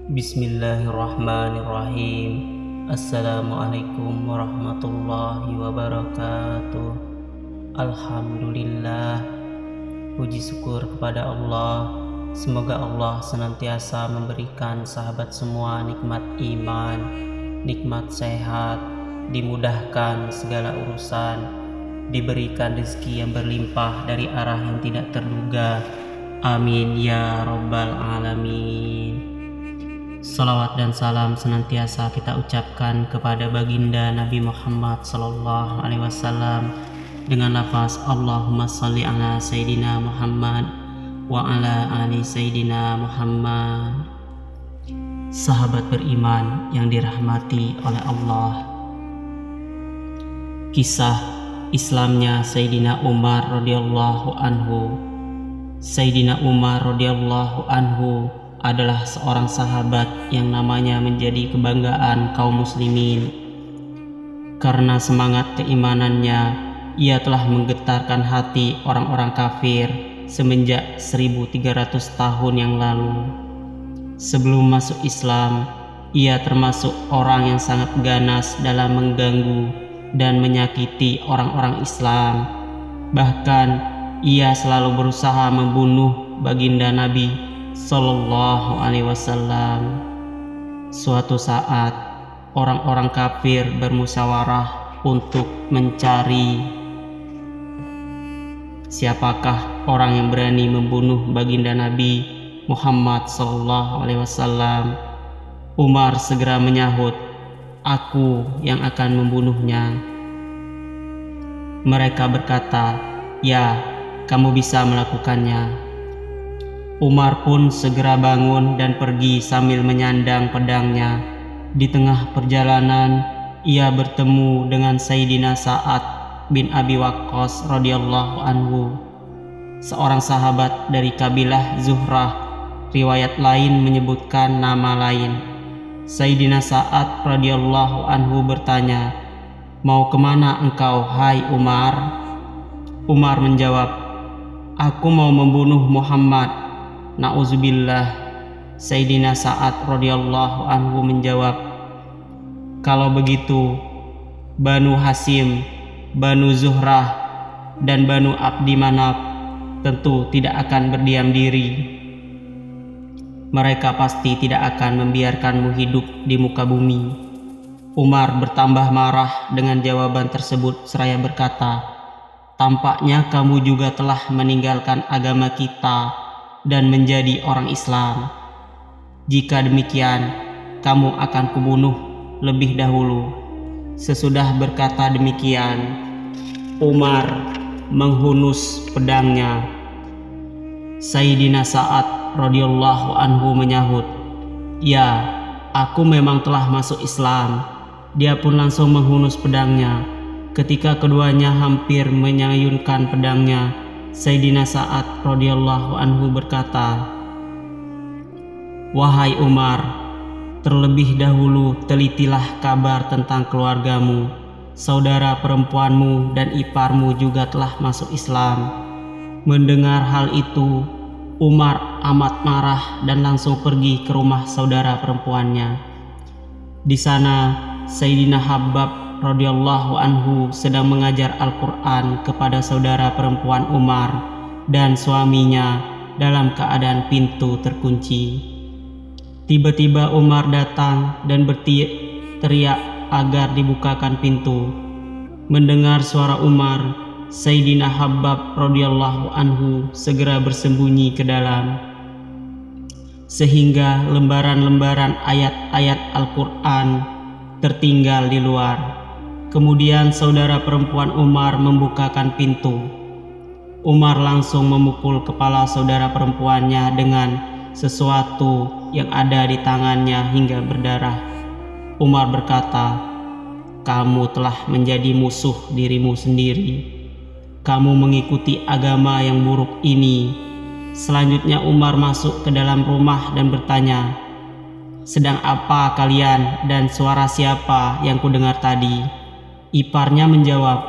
Bismillahirrahmanirrahim. Assalamualaikum warahmatullahi wabarakatuh. Alhamdulillah. Puji syukur kepada Allah. Semoga Allah senantiasa memberikan sahabat semua nikmat iman, nikmat sehat, dimudahkan segala urusan, diberikan rezeki yang berlimpah dari arah yang tidak terduga. Amin ya rabbal alamin. Salawat dan salam senantiasa kita ucapkan kepada baginda Nabi Muhammad sallallahu alaihi wasallam dengan lafaz Allahumma shalli ala Sayyidina Muhammad wa ala ali Sayyidina Muhammad. Sahabat beriman yang dirahmati oleh Allah, kisah Islamnya Sayyidina Umar radhiyallahu anhu. Sayyidina Umar radhiyallahu anhu adalah seorang sahabat yang namanya menjadi kebanggaan kaum muslimin. Karena semangat keimanannya, ia telah menggetarkan hati orang-orang kafir semenjak 1300 tahun yang lalu. Sebelum masuk Islam, ia termasuk orang yang sangat ganas dalam mengganggu dan menyakiti orang-orang Islam. Bahkan, ia selalu berusaha membunuh baginda Nabi Sallallahu alaihi wasallam. Suatu saat orang-orang kafir bermusyawarah untuk mencari siapakah orang yang berani membunuh baginda Nabi Muhammad Sallallahu alaihi wasallam. Umar segera menyahut, "Aku yang akan membunuhnya." Mereka berkata, "Ya, kamu bisa melakukannya." Umar pun segera bangun dan pergi sambil menyandang pedangnya. Di tengah perjalanan, ia bertemu dengan Sayyidina Sa'ad bin Abi Waqqas radhiyallahu anhu, seorang sahabat dari kabilah Zuhrah. Riwayat lain menyebutkan nama lain. Sayyidina Sa'ad radhiyallahu anhu bertanya, "Mau kemana engkau, hai Umar?" Umar menjawab, "Aku mau membunuh Muhammad." Na'udzubillah. Sayyidina Sa'ad radhiyallahu anhu menjawab, "Kalau begitu, Banu Hasyim, Banu Zuhrah, dan Banu Abdi Manaf tentu tidak akan berdiam diri. Mereka pasti tidak akan membiarkanmu hidup di muka bumi." Umar bertambah marah dengan jawaban tersebut seraya berkata, "Tampaknya kamu juga telah meninggalkan agama kita dan menjadi orang Islam. Jika demikian, kamu akan kubunuh lebih dahulu." Sesudah berkata demikian, Umar menghunus pedangnya. Sayyidina Sa'ad radhiyallahu anhu menyahut, "Ya, aku memang telah masuk Islam." Dia pun langsung menghunus pedangnya. Ketika keduanya hampir menyayunkan pedangnya, Sayyidina Sa'ad radhiyallahu anhu berkata, "Wahai Umar, terlebih dahulu telitilah kabar tentang keluargamu. Saudara perempuanmu dan iparmu juga telah masuk Islam." Mendengar hal itu, Umar amat marah dan langsung pergi ke rumah saudara perempuannya. Di sana, Sayyidina Habab radhiyallahu anhu sedang mengajar Al-Quran kepada saudara perempuan Umar dan suaminya dalam keadaan pintu terkunci. Tiba-tiba Umar datang dan berteriak agar dibukakan pintu. Mendengar suara Umar, Sayyidina Habab radhiyallahu anhu segera bersembunyi ke dalam, sehingga lembaran-lembaran ayat-ayat Al-Quran tertinggal di luar. Kemudian saudara perempuan Umar membukakan pintu. Umar langsung memukul kepala saudara perempuannya dengan sesuatu yang ada di tangannya hingga berdarah. Umar berkata, "Kamu telah menjadi musuh dirimu sendiri. Kamu mengikuti agama yang buruk ini." Selanjutnya Umar masuk ke dalam rumah dan bertanya, "Sedang apa kalian dan suara siapa yang kudengar tadi?" Iparnya menjawab,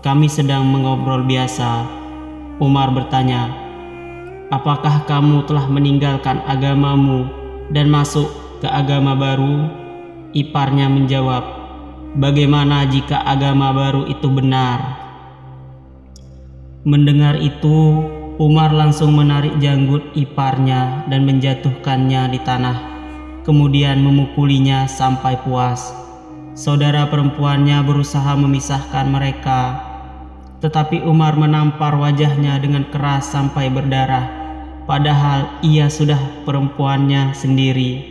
"Kami sedang mengobrol biasa." Umar bertanya, "Apakah kamu telah meninggalkan agamamu dan masuk ke agama baru? Iparnya menjawab, bagaimana jika agama baru itu benar? Mendengar itu, Umar langsung menarik janggut iparnya dan menjatuhkannya di tanah, kemudian memukulinya sampai puas. Saudara perempuannya berusaha memisahkan mereka, tetapi Umar menampar wajahnya dengan keras sampai berdarah, padahal ia sudah perempuannya sendiri.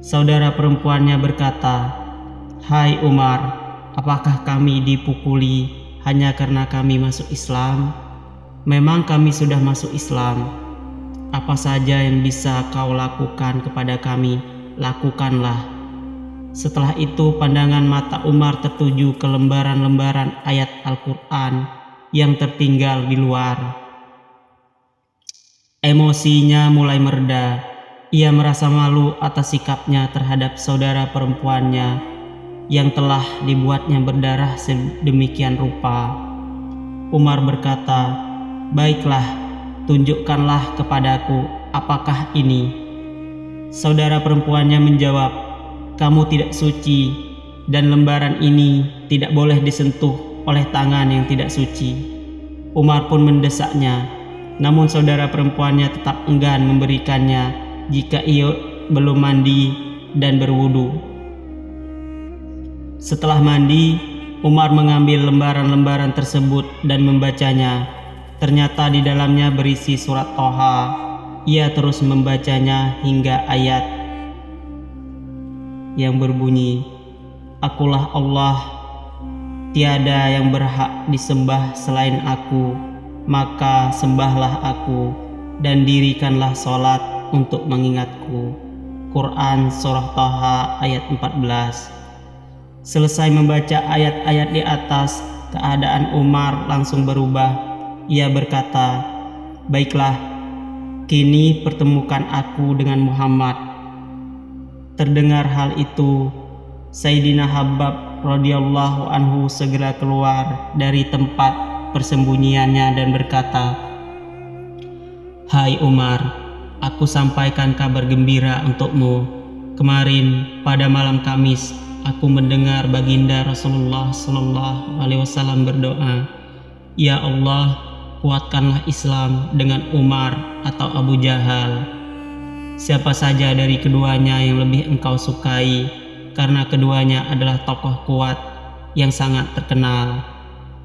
Saudara perempuannya berkata, "Hai Umar, apakah kami dipukuli hanya karena kami masuk Islam? Memang kami sudah masuk Islam. Apa saja yang bisa kau lakukan kepada kami, lakukanlah." Setelah itu pandangan mata Umar tertuju ke lembaran-lembaran ayat Al-Quran yang tertinggal di luar. Emosinya mulai mereda. Ia merasa malu atas sikapnya terhadap saudara perempuannya yang telah dibuatnya berdarah sedemikian rupa. Umar berkata, "Baiklah, tunjukkanlah kepadaku apakah ini." Saudara perempuannya menjawab, "Kamu tidak suci, dan lembaran ini tidak boleh disentuh oleh tangan yang tidak suci." Umar pun mendesaknya, namun saudara perempuannya tetap enggan memberikannya jika ia belum mandi dan berwudu. Setelah mandi, Umar mengambil lembaran-lembaran tersebut dan membacanya. Ternyata di dalamnya berisi surat Thaha. Ia terus membacanya hingga ayat yang berbunyi, "Akulah Allah, tiada yang berhak disembah selain aku, maka sembahlah aku dan dirikanlah sholat untuk mengingatku." Quran Surah Thaha ayat 14. Selesai membaca ayat-ayat di atas, keadaan Umar langsung berubah. Ia berkata, "Baiklah, kini pertemukan aku dengan Muhammad." Terdengar hal itu, Sayyidina Habab radhiyallahu anhu segera keluar dari tempat persembunyiannya dan berkata, "Hai Umar, aku sampaikan kabar gembira untukmu. Kemarin pada malam Kamis, aku mendengar baginda Rasulullah Sallallahu Alaihi Wasallam berdoa, 'Ya Allah, kuatkanlah Islam dengan Umar atau Abu Jahal. Siapa saja dari keduanya yang lebih engkau sukai, karena keduanya adalah tokoh kuat yang sangat terkenal.'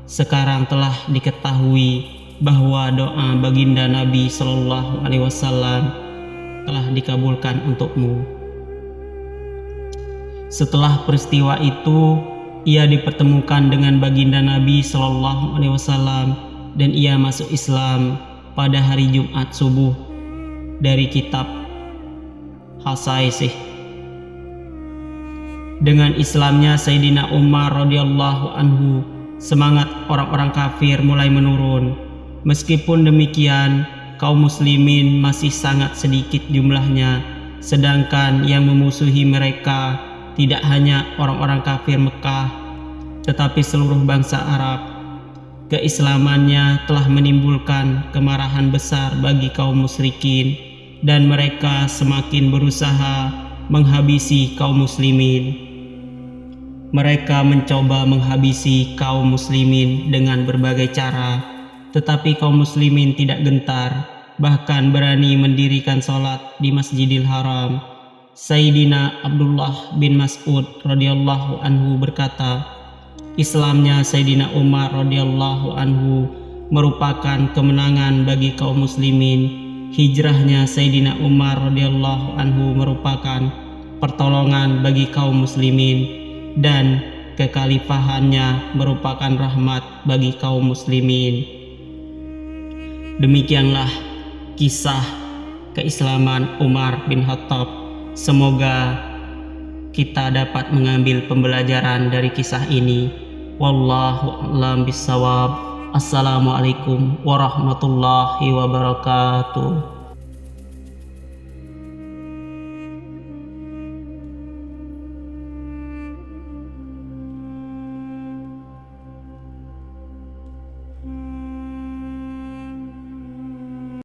Sekarang telah diketahui bahwa doa baginda Nabi Sallallahu Alaihi Wasallam telah dikabulkan untukmu." Setelah peristiwa itu, ia dipertemukan dengan baginda Nabi Sallallahu Alaihi Wasallam dan ia masuk Islam pada hari Jumat subuh. Dari kitab Hasaisih. Dengan Islamnya Sayyidina Umar radhiyallahu anhu, semangat orang-orang kafir mulai menurun. Meskipun demikian, kaum muslimin masih sangat sedikit jumlahnya, sedangkan yang memusuhi mereka tidak hanya orang-orang kafir Mekah, tetapi seluruh bangsa Arab. Keislamannya telah menimbulkan kemarahan besar bagi kaum musyrikin, dan mereka semakin berusaha menghabisi kaum muslimin. Mereka mencoba menghabisi kaum muslimin dengan berbagai cara, tetapi kaum muslimin tidak gentar, bahkan berani mendirikan sholat di Masjidil Haram. Sayyidina Abdullah bin Mas'ud radhiyallahu anhu berkata, Islamnya Sayyidina Umar radhiyallahu anhu merupakan kemenangan bagi kaum muslimin. Hijrahnya Sayyidina Umar radhiyallahu anhu merupakan pertolongan bagi kaum muslimin, dan kekhalifahannya merupakan rahmat bagi kaum muslimin. Demikianlah kisah keislaman Umar bin Khattab. Semoga kita dapat mengambil pembelajaran dari kisah ini. Wallahu a'lam bishawab. Assalamualaikum warahmatullahi wabarakatuh.